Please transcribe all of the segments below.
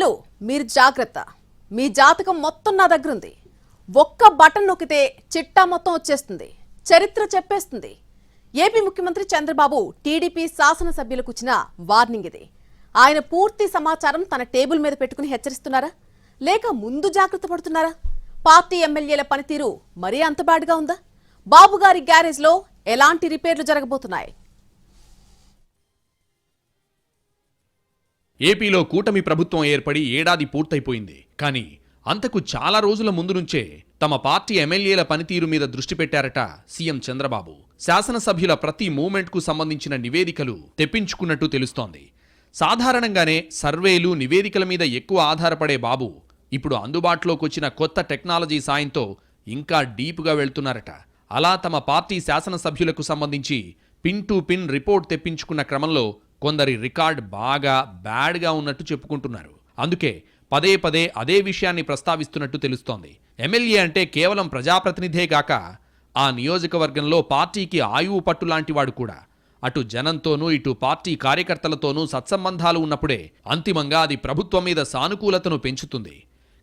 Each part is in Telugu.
ఎమ్మెల్యేలు మీరు జాగ్రత్త, మీ జాతకం మొత్తం నా దగ్గర ఉంది. ఒక్క బటన్ నొక్కితే చిట్టా మొత్తం వచ్చేస్తుంది, చరిత్ర చెప్పేస్తుంది. ఏపీ ముఖ్యమంత్రి చంద్రబాబు టీడీపీ శాసనసభ్యులకు ఇచ్చిన వార్నింగ్ ఇది. ఆయన పూర్తి సమాచారం తన టేబుల్ మీద పెట్టుకుని హెచ్చరిస్తున్నారా, లేక ముందు జాగ్రత్త పడుతున్నారా? పార్టీ ఎమ్మెల్యేల పనితీరు మరీ అంత బ్యాడ్గా ఉందా? బాబు గారి గ్యారేజ్ లో ఎలాంటి రిపేర్లు జరగబోతున్నాయి? ఏపీలో కూటమి ప్రభుత్వం ఏర్పడి ఏడాది పూర్తయిపోయింది. కానీ అంతకు చాలా రోజుల ముందు నుంచే తమ పార్టీ ఎమ్మెల్యేల పనితీరు మీద దృష్టి పెట్టారట సీఎం చంద్రబాబు. శాసనసభ్యుల ప్రతి మూమెంట్కు సంబంధించిన నివేదికలు తెప్పించుకున్నట్టు తెలుస్తోంది. సాధారణంగానే సర్వేలు, నివేదికల మీద ఎక్కువ ఆధారపడే బాబు ఇప్పుడు అందుబాటులోకొచ్చిన కొత్త టెక్నాలజీ సాయంతో ఇంకా డీప్గా వెళ్తున్నారట. అలా తమ పార్టీ శాసనసభ్యులకు సంబంధించి పిన్ టు పిన్ రిపోర్ట్ తెప్పించుకున్న క్రమంలో కొందరి రికార్డ్ బాగా బ్యాడ్గా ఉన్నట్టు చెప్పుకుంటున్నారు. అందుకే పదే పదే అదే విషయాన్ని ప్రస్తావిస్తున్నట్టు తెలుస్తోంది. ఎమ్మెల్యే అంటే కేవలం ప్రజాప్రతినిధే గాక ఆ నియోజకవర్గంలో పార్టీకి ఆయువు పట్టులాంటివాడు కూడా. అటు జనంతోనూ ఇటు పార్టీ కార్యకర్తలతోనూ సత్సంబంధాలు ఉన్నప్పుడే అంతిమంగా అది ప్రభుత్వం మీద సానుకూలతను పెంచుతుంది.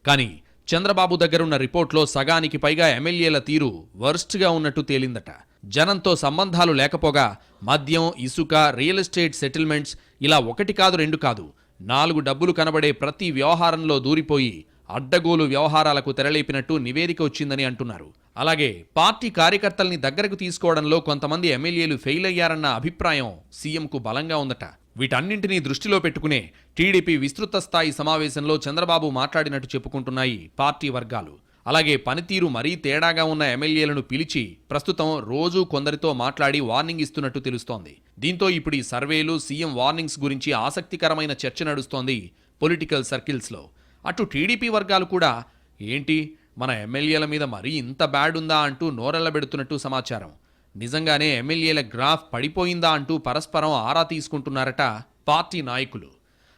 కానీ చంద్రబాబు దగ్గరున్న రిపోర్ట్లో సగానికి పైగా ఎమ్మెల్యేల తీరు వర్స్ట్గా ఉన్నట్టు తేలిందట. జనంతో సంబంధాలు లేకపోగా మద్యం, ఇసుక, రియల్ ఎస్టేట్ సెటిల్మెంట్స్ ఇలా ఒకటి కాదు రెండు కాదు 4 డబ్బులు కనబడే ప్రతి వ్యవహారంలో దూరిపోయి అడ్డగోలు వ్యవహారాలకు తెరలేపినట్టు నివేదిక వచ్చిందని అంటున్నారు. అలాగే పార్టీ కార్యకర్తల్ని దగ్గరకు తీసుకోవడంలో కొంతమంది ఎమ్మెల్యేలు ఫెయిల్ అయ్యారన్న అభిప్రాయం సీఎంకు బలంగా ఉందట. వీటన్నింటినీ దృష్టిలో పెట్టుకునే టీడీపీ విస్తృత స్థాయి సమావేశంలో చంద్రబాబు మాట్లాడినట్టు చెప్పుకుంటున్నాయి పార్టీ వర్గాలు. అలాగే పనితీరు మరీ తేడాగా ఉన్న ఎమ్మెల్యేలను పిలిచి ప్రస్తుతం రోజూ కొందరితో మాట్లాడి వార్నింగ్ ఇస్తున్నట్టు తెలుస్తోంది. దీంతో ఇప్పుడు ఈ సర్వేలు, సీఎం వార్నింగ్స్ గురించి ఆసక్తికరమైన చర్చ నడుస్తోంది పొలిటికల్ సర్కిల్స్లో. అటు టీడీపీ వర్గాలు కూడా ఏంటి మన ఎమ్మెల్యేల మీద మరీ ఇంత బ్యాడ్ ఉందా అంటూ నోరెళ్లబెడుతున్నట్టు సమాచారం. నిజంగానే ఎమ్మెల్యేల గ్రాఫ్ పడిపోయిందా అంటూ పరస్పరం ఆరా తీసుకుంటున్నారట పార్టీ నాయకులు.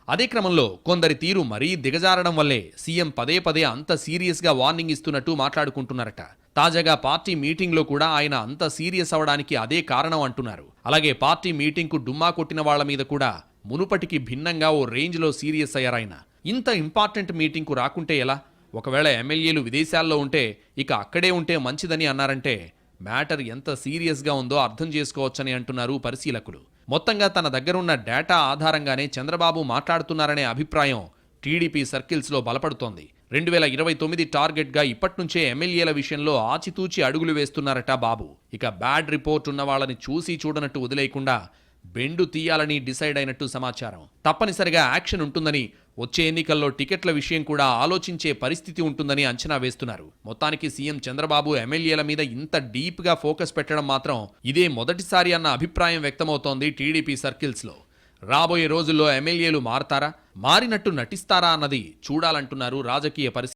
అదే క్రమంలో కొందరి తీరు మరీ దిగజారడం వల్లే సీఎం పదే పదే అంత సీరియస్గా వార్నింగ్ ఇస్తున్నట్టు మాట్లాడుకుంటున్నారట. తాజాగా పార్టీ మీటింగ్లో కూడా ఆయన అంత సీరియస్ అవడానికి అదే కారణం అంటున్నారు. అలాగే పార్టీ మీటింగ్కు డుమ్మా కొట్టిన వాళ్ల మీద కూడా మునుపటికి భిన్నంగా ఓ రేంజ్లో సీరియస్ అయ్యారాయన. ఇంత ఇంపార్టెంట్ మీటింగ్కు రాకుంటే ఎలా? ఒకవేళ ఎమ్మెల్యేలు విదేశాల్లో ఉంటే ఇక అక్కడే ఉంటే మంచిదని అన్నారంటే మ్యాటర్ ఎంత సీరియస్గా ఉందో అర్థం చేసుకోవచ్చని అంటున్నారు పరిశీలకులు. మొత్తంగా తన దగ్గరున్న డేటా ఆధారంగానే చంద్రబాబు మాట్లాడుతున్నారనే అభిప్రాయం టీడీపీ సర్కిల్స్లో బలపడుతోంది. 2029 టార్గెట్గా ఇప్పట్నుంచే ఎమ్మెల్యేల విషయంలో ఆచితూచి అడుగులు వేస్తున్నారట బాబు. ఇక బ్యాడ్ రిపోర్ట్ ఉన్న వాళ్ళని చూసి చూడనట్టు వదిలేయకుండా బెండు తీయాలని డిసైడ్ అయినట్టు సమాచారం. తప్పనిసరిగా యాక్షన్ ఉంటుందని, వచ్చే ఎన్నికల్లో టికెట్ల విషయం కూడా ఆలోచించే పరిస్థితి ఉంటుందని అంచనా వేస్తున్నారు. మొత్తానికి సీఎం చంద్రబాబు ఎమ్మెల్యేల మీద ఇంత డీప్గా ఫోకస్ పెట్టడం మాత్రం ఇదే మొదటిసారి అన్న అభిప్రాయం వ్యక్తమవుతోంది టీడీపీ సర్కిల్స్లో. రాబోయే రోజుల్లో ఎమ్మెల్యేలు మారతారా, మారినట్టు నటిస్తారా అన్నది చూడాలంటున్నారు రాజకీయ పరిస్థితి.